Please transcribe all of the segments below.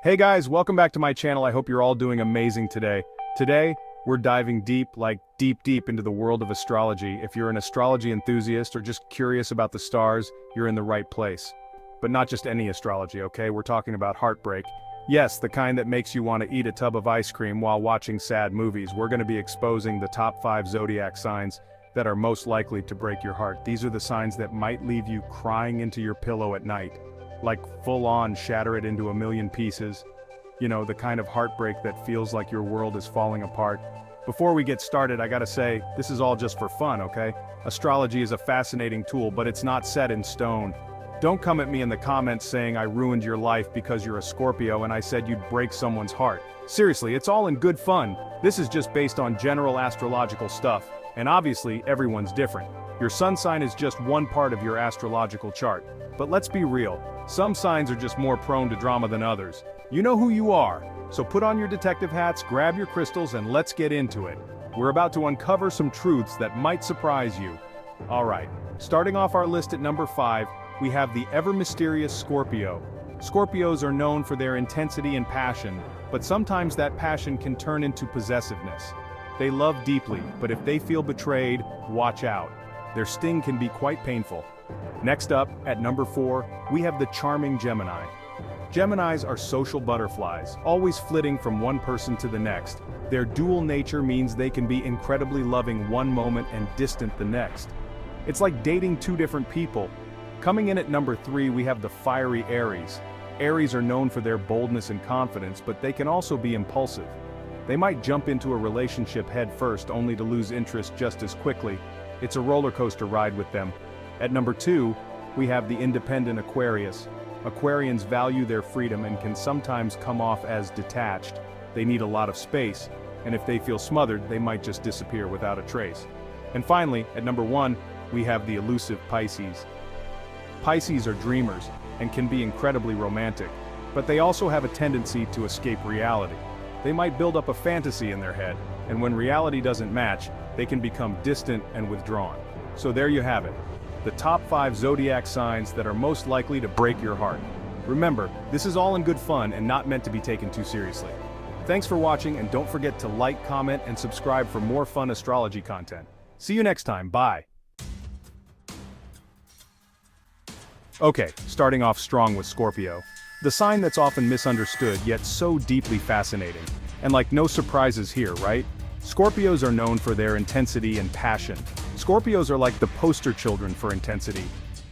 Hey guys, welcome back to my channel. I hope you're all doing amazing today. Today, we're diving deep, deep into the world of astrology. If you're an astrology enthusiast or just curious about the stars, you're in the right place. But not just any astrology, okay? We're talking about heartbreak. Yes, the kind that makes you want to eat a tub of ice cream while watching sad movies. We're going to be exposing the top 5 zodiac signs that are most likely to break your heart. These are the signs that might leave you crying into your pillow at night. Like full-on shatter it into a million pieces. You know, the kind of heartbreak that feels like your world is falling apart. Before we get started, I gotta say, this is all just for fun, okay? Astrology is a fascinating tool, but it's not set in stone. Don't come at me in the comments saying I ruined your life because you're a Scorpio and I said you'd break someone's heart. Seriously, it's all in good fun. This is just based on general astrological stuff, and obviously, everyone's different. Your sun sign is just one part of your astrological chart. But let's be real, some signs are just more prone to drama than others. You know who you are, so put on your detective hats, grab your crystals, and let's get into it. We're about to uncover some truths that might surprise you. Alright, starting off our list at number 5, we have the ever-mysterious Scorpio. Scorpios are known for their intensity and passion, but sometimes that passion can turn into possessiveness. They love deeply, but if they feel betrayed, watch out. Their sting can be quite painful. Next up, at number 4, we have the charming Gemini. Geminis are social butterflies, always flitting from one person to the next. Their dual nature means they can be incredibly loving one moment and distant the next. It's like dating two different people. Coming in at number 3, we have the fiery Aries. Aries are known for their boldness and confidence, but they can also be impulsive. They might jump into a relationship head first only to lose interest just as quickly. It's a roller coaster ride with them. At number 2, we have the independent Aquarius. Aquarians value their freedom and can sometimes come off as detached. They need a lot of space, and if they feel smothered, they might just disappear without a trace. And finally, at number 1, we have the elusive Pisces. Pisces are dreamers and can be incredibly romantic, but they also have a tendency to escape reality. They might build up a fantasy in their head, and when reality doesn't match, they can become distant and withdrawn. So there you have it. The top 5 zodiac signs that are most likely to break your heart. Remember, this is all in good fun and not meant to be taken too seriously. Thanks for watching, and don't forget to like, comment, and subscribe for more fun astrology content. See you next time, bye! Okay, starting off strong with Scorpio. The sign that's often misunderstood yet so deeply fascinating. And like no surprises here, right? Scorpios are known for their intensity and passion. Scorpios are like the poster children for intensity.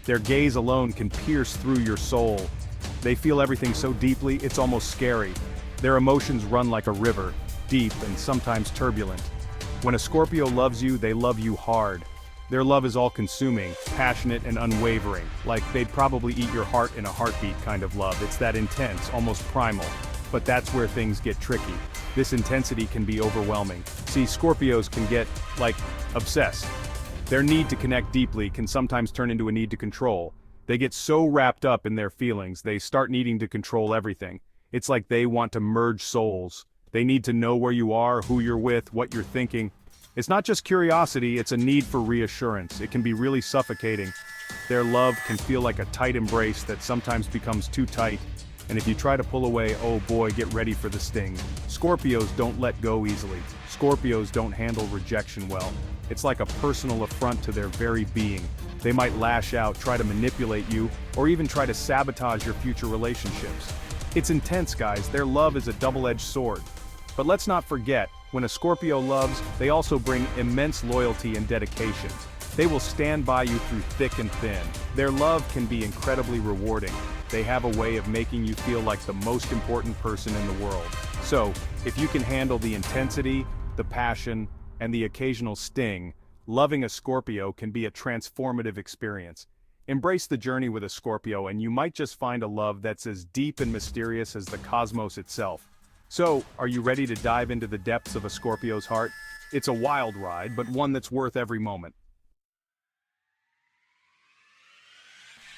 Their gaze alone can pierce through your soul. They feel everything so deeply, it's almost scary. Their emotions run like a river, deep and sometimes turbulent. When a Scorpio loves you, they love you hard. Their love is all-consuming, passionate and unwavering, like they'd probably eat your heart in a heartbeat kind of love. It's that intense, almost primal. But that's where things get tricky. This intensity can be overwhelming. See, Scorpios can get, obsessed. Their need to connect deeply can sometimes turn into a need to control. They get so wrapped up in their feelings, they start needing to control everything. It's like they want to merge souls. They need to know where you are, who you're with, what you're thinking. It's not just curiosity, it's a need for reassurance. It can be really suffocating. Their love can feel like a tight embrace that sometimes becomes too tight. And if you try to pull away, oh boy, get ready for the sting. Scorpios don't let go easily. Scorpios don't handle rejection well. It's like a personal affront to their very being. They might lash out, try to manipulate you, or even try to sabotage your future relationships. It's intense, guys. Their love is a double-edged sword. But let's not forget, when a Scorpio loves, they also bring immense loyalty and dedication. They will stand by you through thick and thin. Their love can be incredibly rewarding. They have a way of making you feel like the most important person in the world. So, if you can handle the intensity, the passion, and the occasional sting, loving a Scorpio can be a transformative experience. Embrace the journey with a Scorpio and you might just find a love that's as deep and mysterious as the cosmos itself. So, are you ready to dive into the depths of a Scorpio's heart? It's a wild ride, but one that's worth every moment.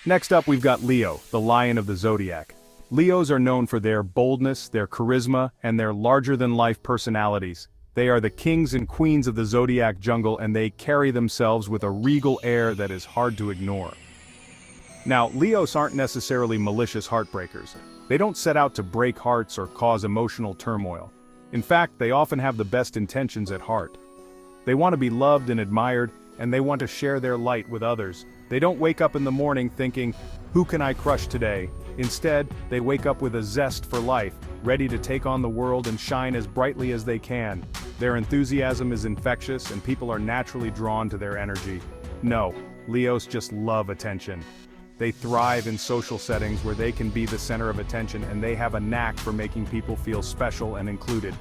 Next up, we've got Leo, the lion of the Zodiac. Leos are known for their boldness, their charisma, and their larger-than-life personalities. They are the kings and queens of the Zodiac jungle, and they carry themselves with a regal air that is hard to ignore. Now, Leos aren't necessarily malicious heartbreakers. They don't set out to break hearts or cause emotional turmoil. In fact, they often have the best intentions at heart. They want to be loved and admired, and they want to share their light with others. They don't wake up in the morning thinking, "Who can I crush today?" Instead, they wake up with a zest for life, ready to take on the world and shine as brightly as they can. Their enthusiasm is infectious, and people are naturally drawn to their energy. No, Leos just love attention. They thrive in social settings where they can be the center of attention, and they have a knack for making people feel special and included.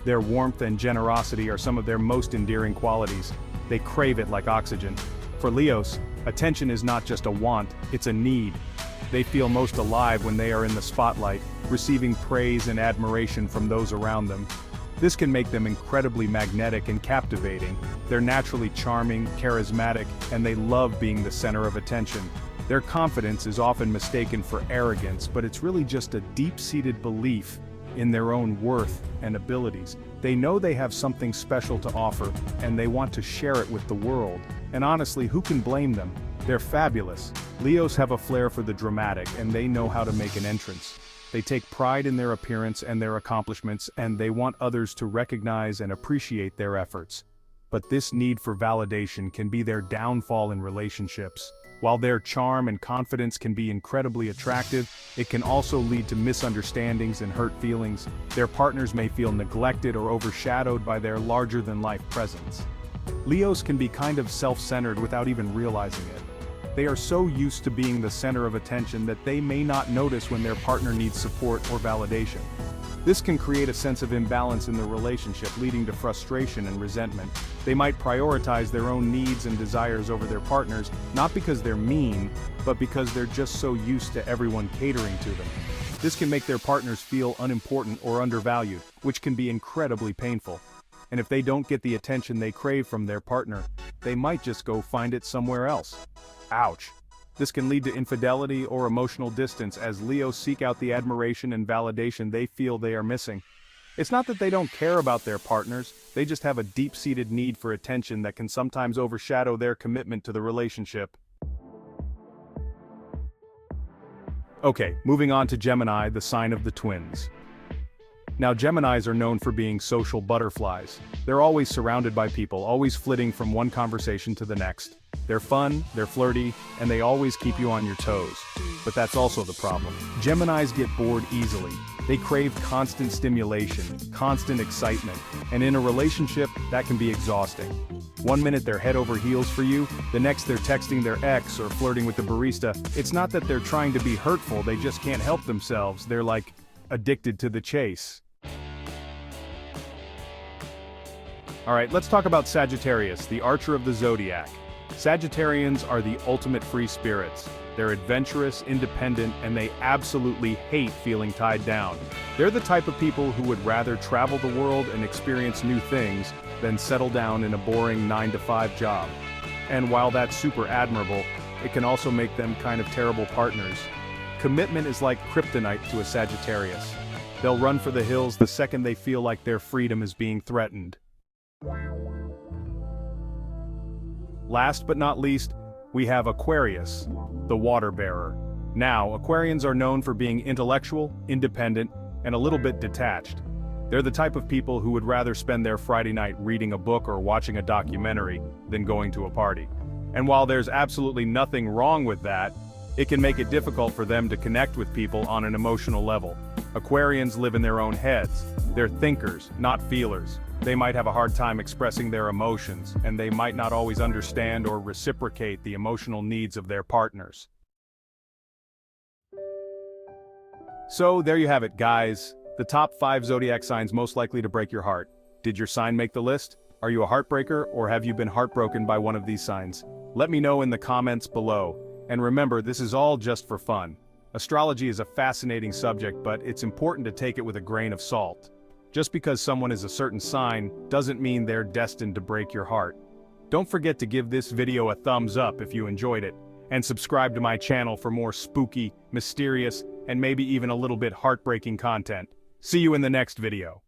Their warmth and generosity are some of their most endearing qualities. They crave it like oxygen. For Leos, attention is not just a want, it's a need. They feel most alive when they are in the spotlight, receiving praise and admiration from those around them. This can make them incredibly magnetic and captivating. They're naturally charming, charismatic, and they love being the center of attention. Their confidence is often mistaken for arrogance, but it's really just a deep-seated belief in their own worth and abilities. They know they have something special to offer, and they want to share it with the world. And honestly, who can blame them? They're fabulous. Leos have a flair for the dramatic, and they know how to make an entrance. They take pride in their appearance and their accomplishments, and they want others to recognize and appreciate their efforts. But this need for validation can be their downfall in relationships. While their charm and confidence can be incredibly attractive, it can also lead to misunderstandings and hurt feelings. Their partners may feel neglected or overshadowed by their larger-than-life presence. Leos can be kind of self-centered without even realizing it. They are so used to being the center of attention that they may not notice when their partner needs support or validation. This can create a sense of imbalance in the relationship, leading to frustration and resentment. They might prioritize their own needs and desires over their partners, not because they're mean, but because they're just so used to everyone catering to them. This can make their partners feel unimportant or undervalued, which can be incredibly painful. And if they don't get the attention they crave from their partner, they might just go find it somewhere else. Ouch. This can lead to infidelity or emotional distance as Leos seek out the admiration and validation they feel they are missing. It's not that they don't care about their partners, they just have a deep-seated need for attention that can sometimes overshadow their commitment to the relationship. Okay, moving on to Gemini, the sign of the twins. Now, Geminis are known for being social butterflies. They're always surrounded by people, always flitting from one conversation to the next. They're fun, they're flirty, and they always keep you on your toes. But that's also the problem. Geminis get bored easily. They crave constant stimulation, constant excitement, and in a relationship, that can be exhausting. One minute they're head over heels for you, the next they're texting their ex or flirting with the barista. It's not that they're trying to be hurtful, they just can't help themselves. They're like, addicted to the chase. Alright, let's talk about Sagittarius, the archer of the Zodiac. Sagittarians are the ultimate free spirits. They're adventurous, independent, and they absolutely hate feeling tied down. They're the type of people who would rather travel the world and experience new things than settle down in a boring 9-to-5 job. And while that's super admirable, it can also make them kind of terrible partners. Commitment is like kryptonite to a Sagittarius. They'll run for the hills the second they feel like their freedom is being threatened. Last but not least, we have Aquarius, the water bearer. Now, Aquarians are known for being intellectual, independent, and a little bit detached. They're the type of people who would rather spend their Friday night reading a book or watching a documentary than going to a party. And while there's absolutely nothing wrong with that, it can make it difficult for them to connect with people on an emotional level. Aquarians live in their own heads. They're thinkers, not feelers. They might have a hard time expressing their emotions, and they might not always understand or reciprocate the emotional needs of their partners. So there you have it, guys. The top 5 zodiac signs most likely to break your heart. Did your sign make the list? Are you a heartbreaker, or have you been heartbroken by one of these signs? Let me know in the comments below. And remember, this is all just for fun. Astrology is a fascinating subject, but it's important to take it with a grain of salt. Just because someone is a certain sign doesn't mean they're destined to break your heart. Don't forget to give this video a thumbs up if you enjoyed it, and subscribe to my channel for more spooky, mysterious, and maybe even a little bit heartbreaking content. See you in the next video.